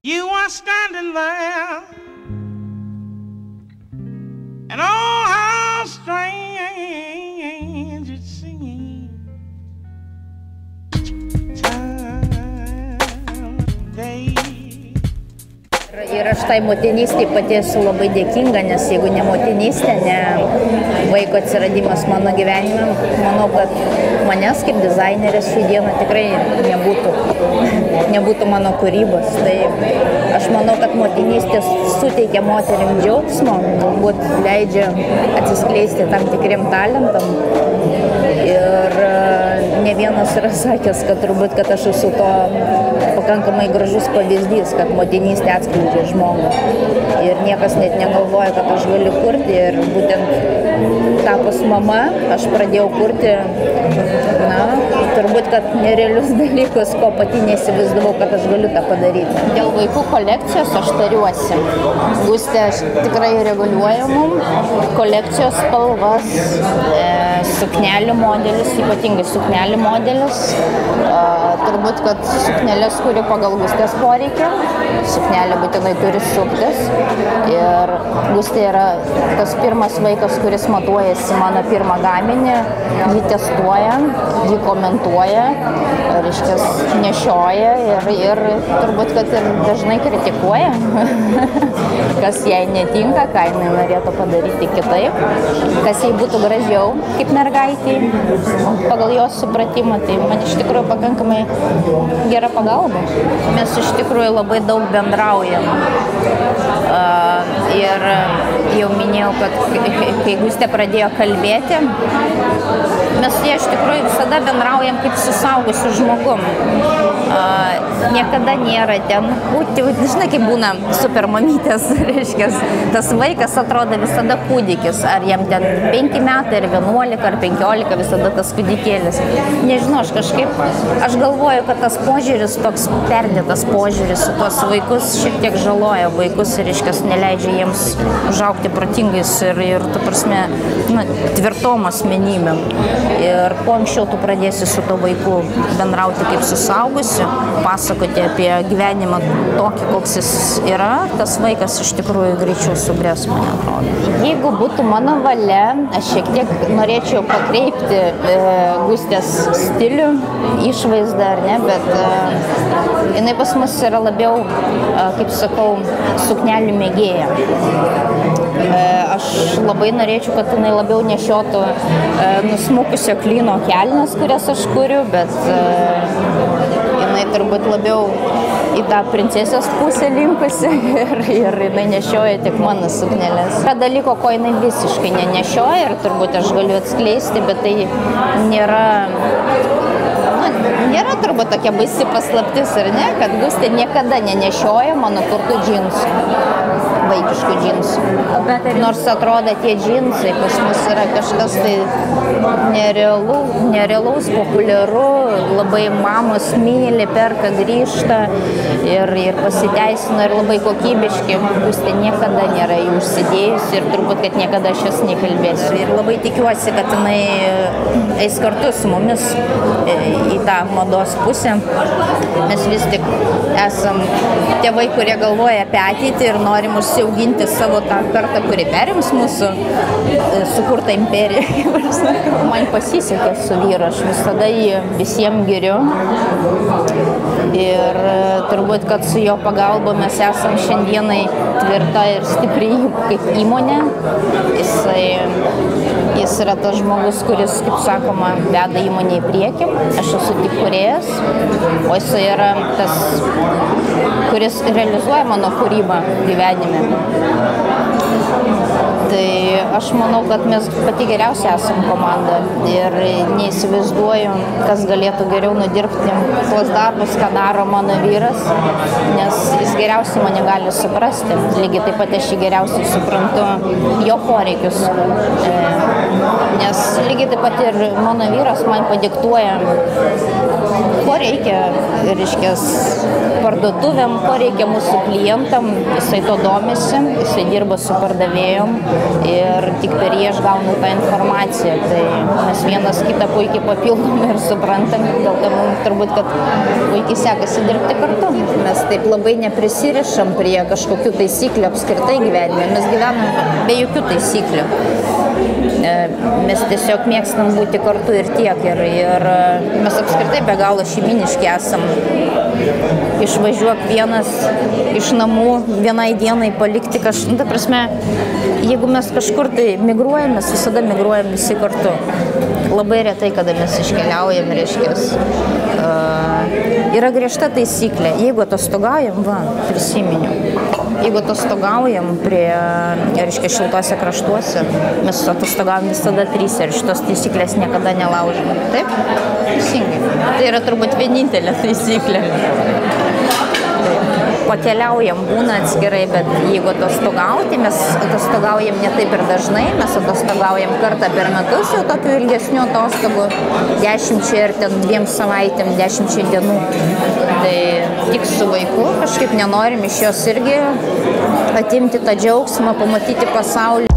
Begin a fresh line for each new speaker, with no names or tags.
You are standing there, and oh, how strange it seems.
Ir aš tai motinystėje pati esu labai dėkinga, nes jeigu ne motinystė, ne vaiko atsiradimas mano gyvenime, manau, kad manęs kaip dizainerės šią dieną tikrai nebūtų mano kūrybos. Tai aš manau, kad motinystė suteikia moterim džiaugsmo, galbūt leidžia atsiskleisti tam tikriem talentam. Ir ne vienas yra sakęs, kad turbūt, kad aš esu to pakankamai gražus pavyzdys, kad motinystė atskleidžia žmogų. Ir niekas net negalvoja, kad aš galiu kurti. Ir būtent tapus mama, aš pradėjau kurti, turbūt, kad nerealius dalykus, ko pati neįsivaizdavau, kad aš galiu tą padaryti. Dėl vaikų kolekcijos aš tariuosi. Gustė tikrai reguliuoja mum kolekcijos spalvas, suknelių modelius, ypatingai suknelių modelius. Turbūt, kad suknelės kuri pagal Gustės poreikį. Suknelė būtinai turi suktis. Ir Gustė yra tas pirmas vaikas, kuris matuojasi mano pirmą gaminį, jį testuoja, jį komentuoja, reiškia, nešioja ir turbūt, kad ir dažnai kritikuoja, kas jai netinka, ką jinai norėtų padaryti kitaip, kas jai būtų gražiau kaip mergaitei, pagal jos supratimą. Tai man iš tikrųjų pakankamai gera pagalba. Mes iš tikrųjų labai daug bendraujam. Ir jau minėjau, kad kai Gustė pradėjo kalbėti, mes su ja iš tikrųjų visada bendraujam kaip su suaugusiu žmogum. Niekada nėra ten būti, žinai, kaip būna supermamytės, reiškia, tas vaikas atrodo visada kūdikis, ar jam ten 5 metai, ar 11, ar 15, visada tas kūdikėlis. Nežinau, aš galvoju, kad tas požiūris, toks perdėtas požiūris su tuos vaikus šiek tiek žaloja vaikus ir, reiškia, neleidžia jiems užaugti protingais ir tu prasme, tvirtom asmenybėm. Ir kuo anksčiau tu pradėsi su to vaiku bendrauti kaip su suaugusiu, pasakoti apie gyvenimą tokį, koks jis yra, tas vaikas iš tikrųjų greičiau subręs, man atrodo. Jeigu būtų mano valia, aš šiek tiek norėčiau pakreipti Gustės stilių, išvaizdą ar ne, bet jinai pas mus yra labiau, kaip sakau, suknelių mėgėja. Aš labai norėčiau, kad jinai labiau nešiotų nusmukusio klyno kelnes, kurias aš kuriu, bet jinai turbūt labiau į tą princesės pusę linkusi ir jinai nešioja tik mano suknelės. Yra dalyko, ko jinai visiškai nenešioja ir turbūt aš galiu atskleisti, bet tai nėra turbūt tokia baisi paslaptis, ar ne, kad Gustė niekada nenešioja mano kurtų džinsų, vaikiškų džinsų. Nors atrodo tie džinsai pas mus yra kažkas tai nerealaus, populiaru, labai mamos myli, perka, grįžta ir pasiteisina ir labai kokybiški. Gustė niekada nėra jų užsidėjusi ir turbūt, kad niekada aš jas nekalbėsiu. Ir labai tikiuosi, kad jinai eis kartu su mumis į tą mados pusę. Mes vis tik esam tėvai, kurie galvoja apie ateitį ir norim užsiauginti savo tą kartą, kuri perims mūsų sukurtą imperiją. Man pasisekė su vyru, aš visada jį visiems giriu. Ir turbūt, kad su jo pagalba mes esam šiandienai tvirta ir stipri kaip įmonė. Jis yra tas žmogus, kuris, kaip sakoma, veda įmonę į priekį. Aš esu tik kūrėjas, o jis yra tas, kuris realizuoja mano kūrybą gyvenime. Tai aš manau, kad mes pati geriausia esam komanda ir neįsivaizduoju, kas galėtų geriau nudirbti tuos darbus, ką daro mano vyras, nes jis geriausiai mane gali suprasti. Lygiai taip pat aš jį geriausiai suprantu jo poreikius, nes lygiai taip pat ir mano vyras man padiktuoja, ko reikia, reiškia, parduotuvėm, ko reikia mūsų klientam, jisai to domisi, jisai dirba su pardavėjom ir tik per jį aš gaunu tą informaciją. Tai mes vienas kitą puikiai papildom ir suprantam, dėl to mums turbūt, kad puikiai sekasi dirbti kartu. Mes taip labai neprisirišam prie kažkokių taisyklių apskritai gyvenime, mes gyvenam be jokių taisyklių. Mes tiesiog mėgstam būti kartu ir tiek. Ir mes apskritai be galo šeiminiški esam. Išvažiuok vienas iš namų vienai dienai palikti kažką. Ta prasme, jeigu mes kažkur tai migruojam, mes visada migruojam visi kartu. Labai retai, kada mes iškeliaujam, reiškias. Yra griežta taisyklė. Jeigu atostogaujam, prisiminiau. Jeigu atostogaujam prie, reiškia, šiltuose kraštuose, mes atostogaujam visada 3 ir šitos taisyklės niekada nelaužom. Taip? Teisingai. Tai yra turbūt vienintelė taisyklė. Pakeliaujam, būna atskirai, bet jeigu atostogauti, mes atostogaujam ne taip ir dažnai, mes atostogaujam kartą per metus, jau tokių ilgesnių atostogų, 10 ir ten 2 savaitėm, 10 dienų. Tai tik su vaiku kažkaip nenorim iš jos irgi atimti tą džiaugsmą, pamatyti pasaulį.